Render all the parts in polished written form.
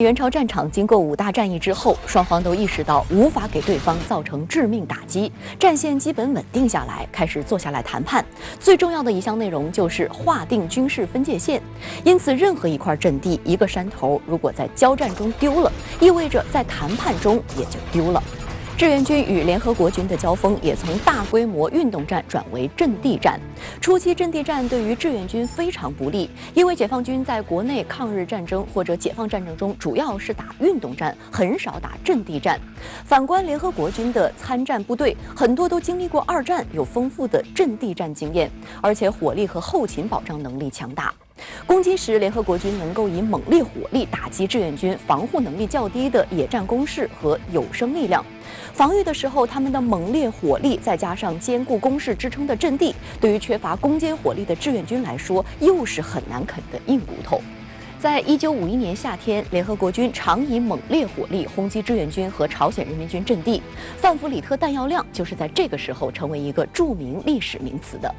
元朝战场经过5大战役之后，双方都意识到无法给对方造成致命打击，战线基本稳定下来，开始坐下来谈判。最重要的一项内容就是划定军事分界线。因此，任何一块阵地、一个山头，如果在交战中丢了，意味着在谈判中也就丢了。 志愿军与联合国军的交锋也从大规模运动战转为阵地战。初期阵地战对于志愿军非常不利，因为解放军在国内抗日战争或者解放战争中主要是打运动战，很少打阵地战。反观联合国军的参战部队，很多都经历过2战，有丰富的阵地战经验，而且火力和后勤保障能力强大。 攻击时，联合国军能够以猛烈火力打击志愿军防护能力较低的野战工事和有生力量。防御的时候，他们的猛烈火力再加上坚固工事支撑的阵地，对于缺乏攻坚火力的志愿军来说，又是很难啃的硬骨头。 在1951年夏天，联合国军常以猛烈火力轰击志愿军和朝鲜人民军阵地，范弗里特弹药量就是在这个时候成为一个著名历史名词的。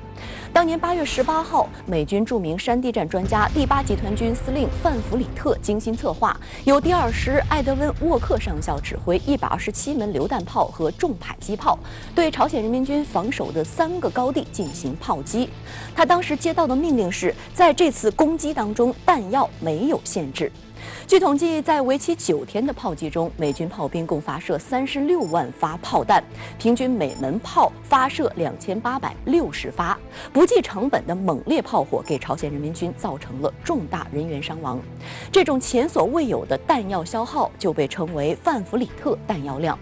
当年8月18号，美军著名山地战专家第8集团军司令范弗里特精心策划，由第2师艾德温·沃克上校指挥127门榴弹炮和重迫击炮，对朝鲜人民军防守的3个高地进行炮击。他当时接到的命令是，在这次攻击当中，弹药没有限制。据统计，在为期9天的炮击中，美军炮兵共发射36万发炮弹，平均每门炮发射2860发。不计成本的猛烈炮火给朝鲜人民军造成了重大人员伤亡。这种前所未有的弹药消耗就被称为范弗里特弹药量。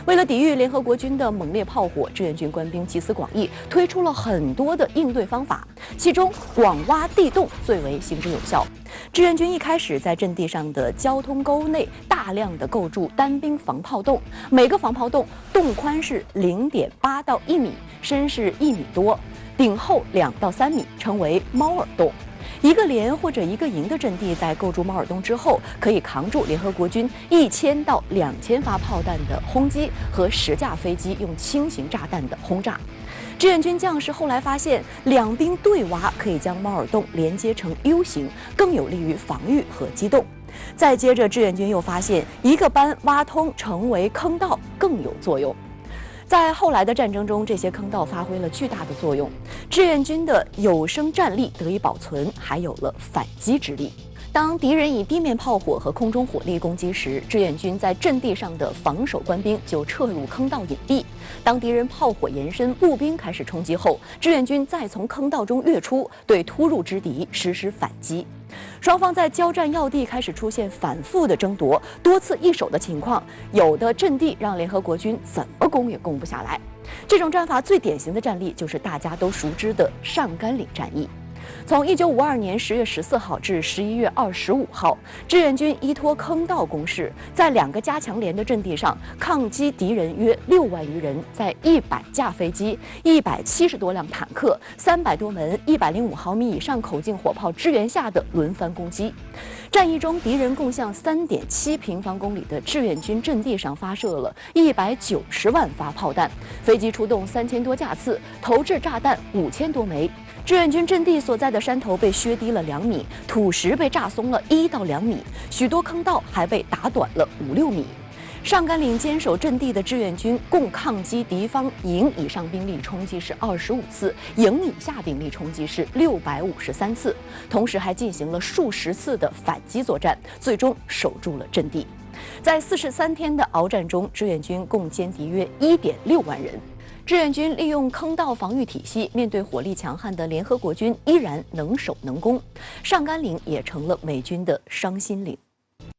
为了抵御联合国军的猛烈炮火，志愿军官兵集思广益，推出了很多的应对方法，其中广挖地洞最为行之有效。志愿军一开始在阵地上的交通沟内大量的构筑单兵防炮洞，每个防炮洞洞宽是0.8到1米，深是1米多，顶厚2到3米，称为猫耳洞。 一个连或者一个营的阵地在构筑猫耳洞之后，可以扛住联合国军1000到2000发炮弹的轰击和10架飞机用轻型炸弹的轰炸。志愿军将士后来发现，两兵对挖可以将猫耳洞连接成 U 型，更有利于防御和机动。再接着，志愿军又发现一个班挖通成为坑道更有作用。 在后来的战争中，这些坑道发挥了巨大的作用，志愿军的有生战力得以保存，还有了反击之力。当敌人以地面炮火和空中火力攻击时，志愿军在阵地上的防守官兵就撤入坑道隐蔽。当敌人炮火延伸，步兵开始冲击后，志愿军再从坑道中跃出，对突入之敌实施反击。 双方在交战要地开始出现反复的争夺，多次易手的情况，有的阵地让联合国军怎么攻也攻不下来。这种战法最典型的战例就是大家都熟知的上甘岭战役。 从1952年10月14号至11月25号，志愿军依托坑道攻势，在2个加强连的阵地上抗击敌人约6万余人，在100架飞机、170多辆坦克、300多门105毫米以上口径火炮支援下的轮番攻击。战役中，敌人共向3.7平方公里的志愿军阵地上发射了190万发炮弹，飞机出动3000多架次，投掷炸弹5000多枚。 志愿军阵地所在的山头被削低了2米，土石被炸松了1到2米，许多坑道还被打短了5、6米。上甘岭坚守阵地的志愿军共抗击敌方营以上兵力冲击是25次，营以下兵力冲击是653次，同时还进行了数十次的反击作战，最终守住了阵地。在43天的鏖战中，志愿军共歼敌约1.6万人。 志愿军利用坑道防御体系，面对火力强悍的联合国军，依然能守能攻。上甘岭也成了美军的伤心岭。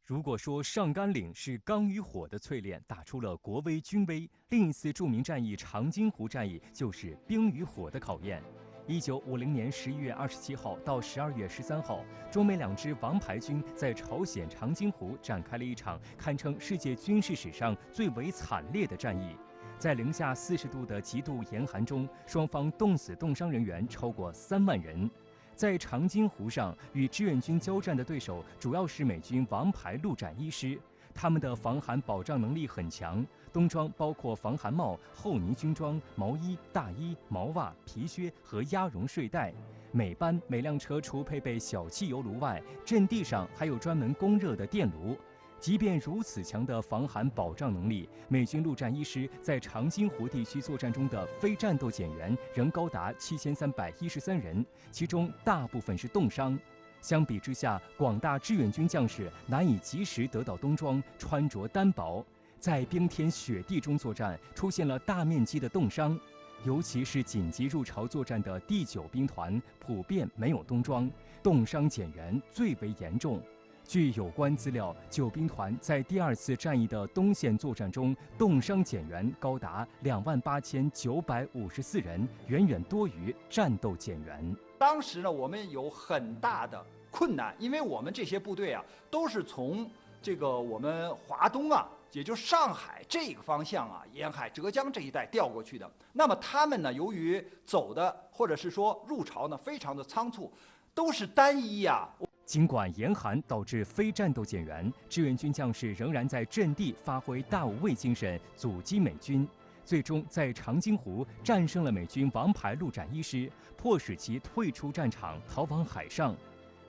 如果说上甘岭是钢与火的淬炼，打出了国威军威，另一次著名战役长津湖战役就是冰与火的考验。1950年11月27号到12月13号，中美2支王牌军在朝鲜长津湖展开了一场堪称世界军事史上最为惨烈的战役。 在零下40度的极度严寒中，双方冻死冻伤人员超过3万人。在长津湖上与志愿军交战的对手主要是美军王牌陆战一师，他们的防寒保障能力很强，冬装包括防寒帽、厚呢军装、毛衣、大衣、毛袜、皮靴和鸭绒睡袋。每班每辆车除配备小汽油炉外，阵地上还有专门供热的电炉。即便如此强的防寒保障能力，美军陆战一师在长津湖地区作战中的非战斗减员仍高达7313人，其中大部分是冻伤。相比之下，广大志愿军将士难以及时得到冬装，穿着单薄，在冰天雪地中作战，出现了大面积的冻伤。尤其是紧急入朝作战的第9兵团，普遍没有冬装，冻伤减员最为严重。据有关资料，9兵团在第2次战役的东线作战中，冻伤减员高达28954人，远远多于战斗减员。当时呢，我们有很大的困难，因为我们这些部队啊，都是从我们华东啊，也就是上海这个方向啊，沿海浙江这一带调过去的。那么他们呢，由于走的或者是说入朝呢，非常的仓促，都是单衣啊。尽管严寒导致非战斗减员，志愿军将士仍然在阵地发挥大无畏精神，阻击美军，最终在长津湖战胜了美军王牌陆战一师，迫使其退出战场，逃往海上。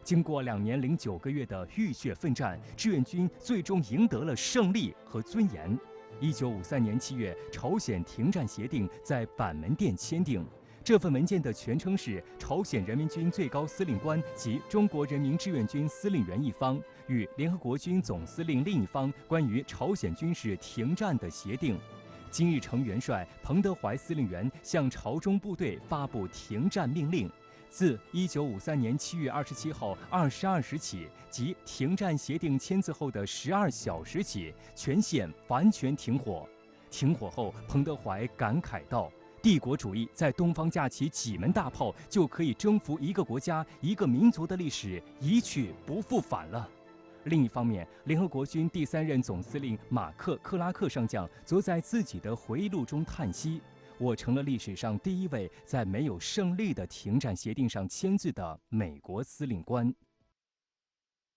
经过2年零9个月的浴血奋战，志愿军最终赢得了胜利和尊严。1953年7月，朝鲜停战协定在板门店签订。这份文件的全称是《朝鲜人民军最高司令官及中国人民志愿军司令员一方与联合国军总司令另一方关于朝鲜军事停战的协定》。金日成元帅、彭德怀司令员向朝中部队发布停战命令。自1953年7月27号22时起，即停战协定签字后的12小时起，全线完全停火。停火后，彭德怀感慨道：“帝国主义在东方架起几门大炮，就可以征服一个国家、一个民族的历史一去不复返了。”另一方面，联合国军第3任总司令马克·克拉克上将则在自己的回忆录中叹息：“我成了历史上第1位在没有胜利的停战协定上签字的美国司令官。”